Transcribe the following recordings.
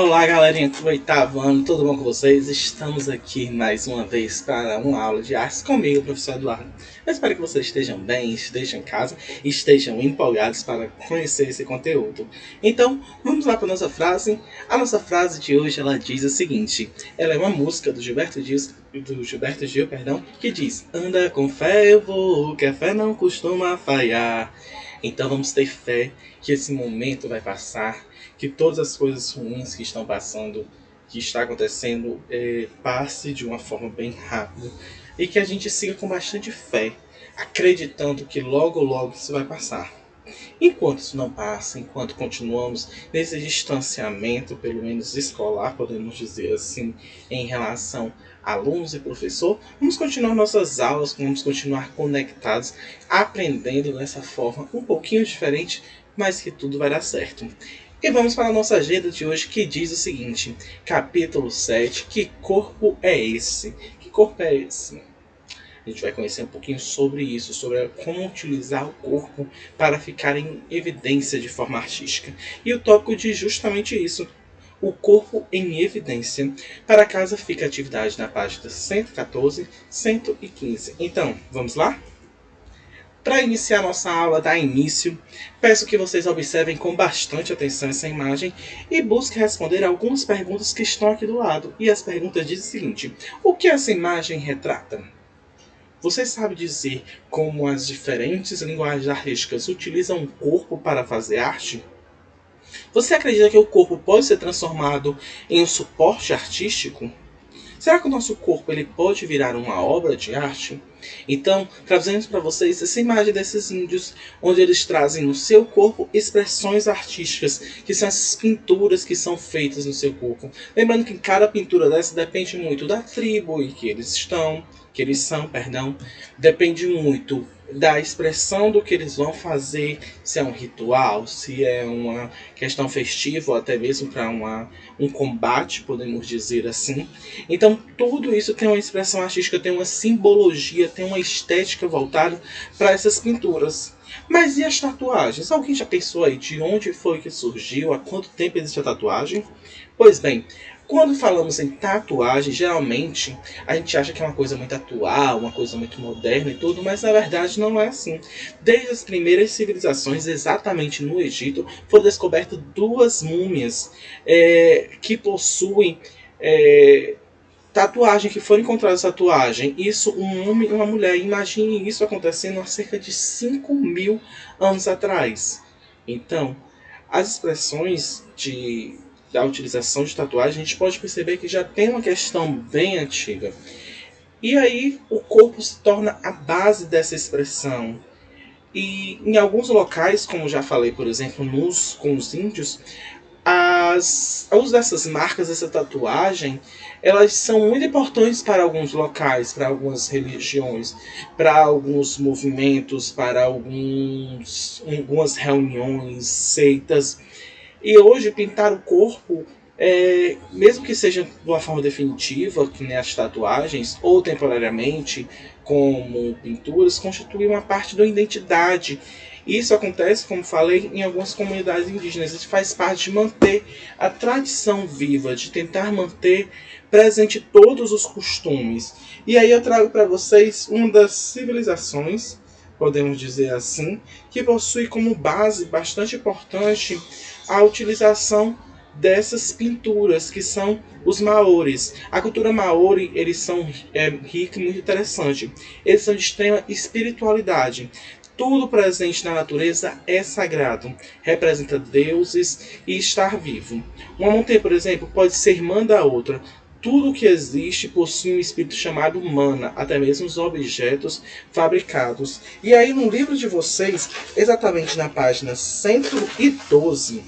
Olá, galerinha do oitavo ano, tudo bom com vocês? Estamos aqui mais uma vez para uma aula de artes comigo, professor Eduardo. Eu espero que vocês estejam bem, estejam em casa e estejam empolgados para conhecer esse conteúdo. Então, vamos lá para a nossa frase. A nossa frase de hoje, ela diz o seguinte. Ela é uma música do Gilberto Gil, que diz: Anda com fé eu vou, que a fé não costuma falhar. Então vamos ter fé que esse momento vai passar, que todas as coisas ruins que estão passando, que está acontecendo, passe de uma forma bem rápida e que a gente siga com bastante fé, acreditando que logo logo isso vai passar. Enquanto isso não passa, enquanto continuamos nesse distanciamento, pelo menos escolar, podemos dizer assim, em relação a alunos e professor, vamos continuar nossas aulas, vamos continuar conectados, aprendendo dessa forma um pouquinho diferente, mas que tudo vai dar certo. E vamos para a nossa agenda de hoje, que diz o seguinte, capítulo 7, que corpo é esse? Que corpo é esse? A gente vai conhecer um pouquinho sobre isso, sobre como utilizar o corpo para ficar em evidência de forma artística. E o tópico diz justamente isso, o corpo em evidência. Para casa fica a atividade na página 114, 115. Então, vamos lá? Para iniciar nossa aula, dar início, peço que vocês observem com bastante atenção essa imagem e busquem responder algumas perguntas que estão aqui do lado. E as perguntas dizem o seguinte: o que essa imagem retrata? Você sabe dizer como as diferentes linguagens artísticas utilizam o corpo para fazer arte? Você acredita que o corpo pode ser transformado em um suporte artístico? Será que o nosso corpo ele pode virar uma obra de arte? Então, trazemos para vocês essa imagem desses índios, onde eles trazem no seu corpo expressões artísticas, que são essas pinturas que são feitas no seu corpo. Lembrando que cada pintura dessa depende muito da tribo em que eles são, depende muito da expressão do que eles vão fazer, se é um ritual, se é uma questão festiva ou até mesmo para um combate, podemos dizer assim. Então tudo isso tem uma expressão artística, tem uma simbologia, tem uma estética voltada para essas pinturas. Mas e as tatuagens? Alguém já pensou aí de onde foi que surgiu? Há quanto tempo existe a tatuagem? Pois bem, quando falamos em tatuagem, geralmente a gente acha que é uma coisa muito atual, uma coisa muito moderna e tudo, mas na verdade não é assim. Desde as primeiras civilizações, exatamente no Egito, foram descobertas duas múmias que possuem tatuagem, que foram encontradas tatuagem. Isso, um homem e uma mulher. Imagine isso acontecendo há cerca de 5.000 anos atrás. Então, as expressões da utilização de tatuagem, a gente pode perceber que já tem uma questão bem antiga. E aí o corpo se torna a base dessa expressão. E em alguns locais, como já falei, por exemplo, com os índios, a uso dessas marcas, essa tatuagem, elas são muito importantes para alguns locais, para algumas religiões, para alguns movimentos, para algumas reuniões, seitas. E hoje pintar o corpo, mesmo que seja de uma forma definitiva, que nem as tatuagens, ou temporariamente, como pinturas, constitui uma parte da identidade. Isso acontece, como falei, em algumas comunidades indígenas. Isso faz parte de manter a tradição viva, de tentar manter presente todos os costumes. E aí eu trago para vocês uma das civilizações, podemos dizer assim, que possui como base bastante importante a utilização dessas pinturas, que são os maoris. A cultura maori, eles são rica e muito interessante. Eles são de extrema espiritualidade. Tudo presente na natureza é sagrado, representa deuses e estar vivo. Uma montanha, por exemplo, pode ser irmã da outra. Tudo que existe possui um espírito chamado mana, até mesmo os objetos fabricados. E aí no livro de vocês, exatamente na página 112,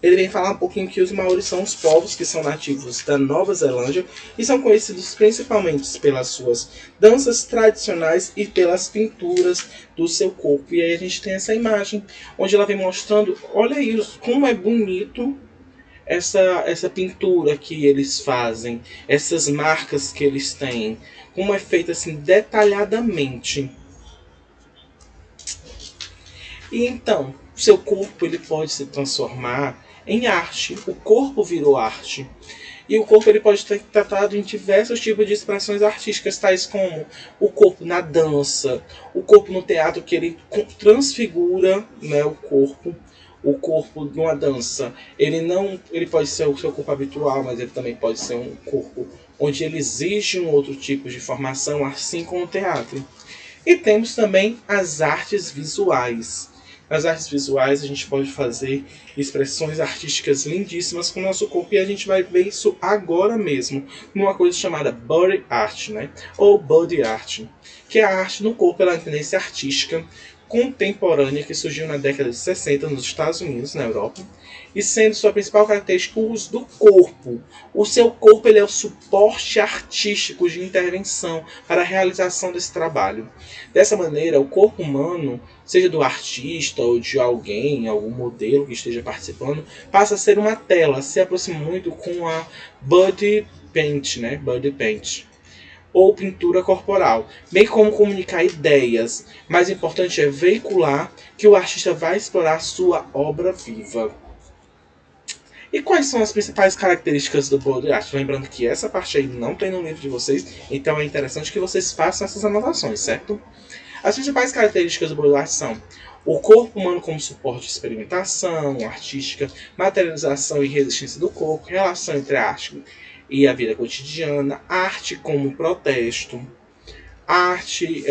ele vem falar um pouquinho que os maoris são os povos que são nativos da Nova Zelândia e são conhecidos principalmente pelas suas danças tradicionais e pelas pinturas do seu corpo. E aí a gente tem essa imagem, onde ela vem mostrando, olha isso, como é bonito essa pintura que eles fazem, essas marcas que eles têm, como é feito assim detalhadamente. E então, seu corpo ele pode se transformar em arte. O corpo virou arte. E o corpo ele pode ser tratado em diversos tipos de expressões artísticas, tais como o corpo na dança, o corpo no teatro, que ele transfigura, né, o corpo. O corpo numa dança, ele pode ser o seu corpo habitual, mas ele também pode ser um corpo onde ele exige um outro tipo de formação, assim como o teatro. E temos também as artes visuais. Nas artes visuais a gente pode fazer expressões artísticas lindíssimas com o nosso corpo, e a gente vai ver isso agora mesmo numa coisa chamada body art, né? Ou body art, que é a arte no corpo, ela é uma tendência artística contemporânea que surgiu na década de 60 nos Estados Unidos, na Europa, e sendo sua principal característica o uso do corpo. O seu corpo ele é o suporte artístico de intervenção para a realização desse trabalho. Dessa maneira, o corpo humano, seja do artista ou de alguém, algum modelo que esteja participando, passa a ser uma tela, se aproxima muito com a body paint, né? Body paint, ou pintura corporal, bem como comunicar ideias. Mais importante é veicular que o artista vai explorar sua obra viva. E quais são as principais características do body art? Lembrando que essa parte aí não tem no livro de vocês, então é interessante que vocês façam essas anotações, certo? As principais características do body art são o corpo humano como suporte de experimentação artística, materialização e resistência do corpo, relação entre a arte e a vida cotidiana, arte como protesto, arte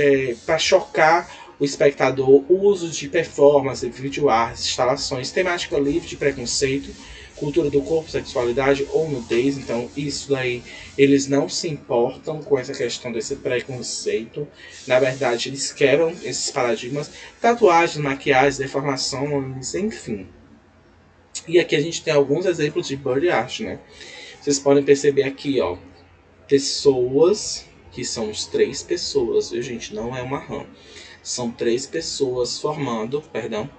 para chocar o espectador, uso de performance, vídeo arte, instalações, temática livre de preconceito, cultura do corpo, sexualidade ou nudez. Então isso daí eles não se importam com essa questão desse preconceito. Na verdade eles quebram esses paradigmas, tatuagens, maquiagens, deformações, enfim. E aqui a gente tem alguns exemplos de body art, né? Vocês podem perceber aqui, ó, pessoas, que são os 3 pessoas, viu, gente? Não é uma rã. São 3 pessoas formando, perdão,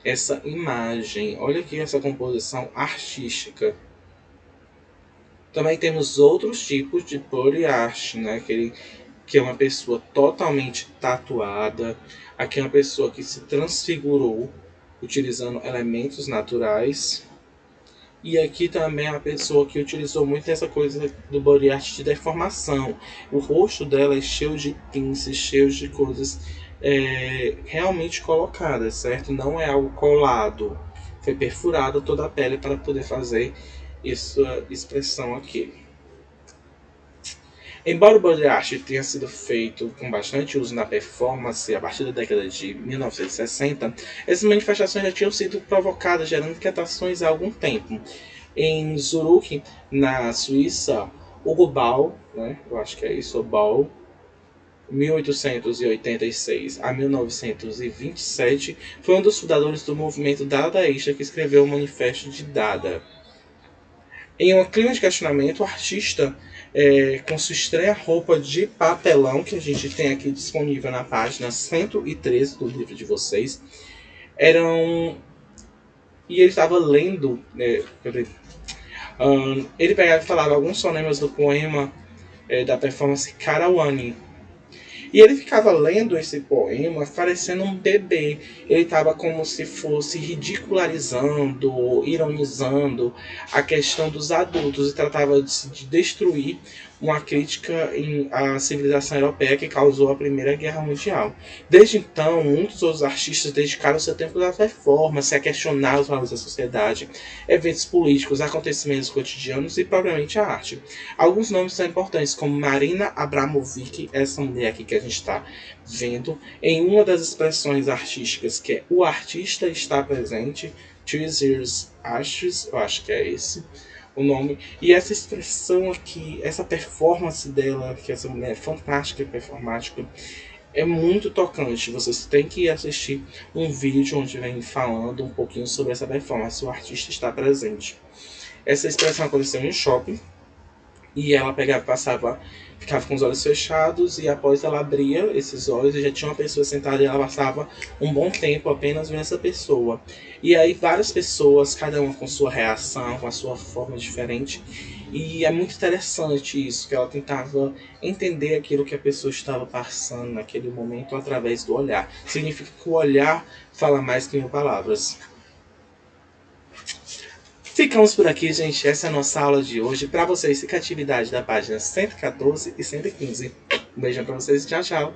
essa imagem. Olha aqui essa composição artística. Também temos outros tipos de body art, né? Que é uma pessoa totalmente tatuada. Aqui é uma pessoa que se transfigurou utilizando elementos naturais. E aqui também é uma pessoa que utilizou muito essa coisa do body art de deformação. O rosto dela é cheio de pinças, cheio de coisas realmente colocadas, certo? Não é algo colado. Foi perfurada toda a pele para poder fazer essa expressão aqui. Embora o body art tenha sido feito com bastante uso na performance a partir da década de 1960, essas manifestações já tinham sido provocadas, gerando inquietações há algum tempo. Em Zurich, na Suíça, Hugo Ball, né, eu acho que é isso, Ball, 1886 a 1927, foi um dos fundadores do movimento dadaísta que escreveu o Manifesto de Dada. Em um clima de questionamento, o artista, com sua estranha roupa de papelão, que a gente tem aqui disponível na página 113 do livro de vocês, e ele estava lendo, ele pegava e falava alguns fonemas do poema da performance Karawani. E ele ficava lendo esse poema parecendo um bebê. Ele estava como se fosse ridicularizando, ironizando a questão dos adultos e tratava de destruir uma crítica à civilização europeia que causou a Primeira Guerra Mundial. Desde então, muitos outros artistas dedicaram seu tempo à performance, a questionar os valores da sociedade, eventos políticos, acontecimentos cotidianos e propriamente a arte. Alguns nomes são importantes, como Marina Abramovic, essa mulher aqui que a gente está vendo, em uma das expressões artísticas, que é o artista está presente, Treasures Ashes, eu acho que é esse o nome. E essa expressão aqui, essa performance dela, que essa mulher é fantástica e performática, é muito tocante. Vocês têm que assistir um vídeo onde vem falando um pouquinho sobre essa performance. O artista está presente. Essa expressão aconteceu em um shopping. E ela pegava, passava, ficava com os olhos fechados, e após ela abria esses olhos e já tinha uma pessoa sentada, e ela passava um bom tempo apenas vendo essa pessoa. E aí várias pessoas, cada uma com sua reação, com a sua forma diferente. E é muito interessante isso, que ela tentava entender aquilo que a pessoa estava passando naquele momento através do olhar. Significa que o olhar fala mais que mil palavras. Ficamos por aqui, gente. Essa é a nossa aula de hoje. Para vocês, fica a atividade da página 114 e 115. Um beijão para vocês e tchau, tchau.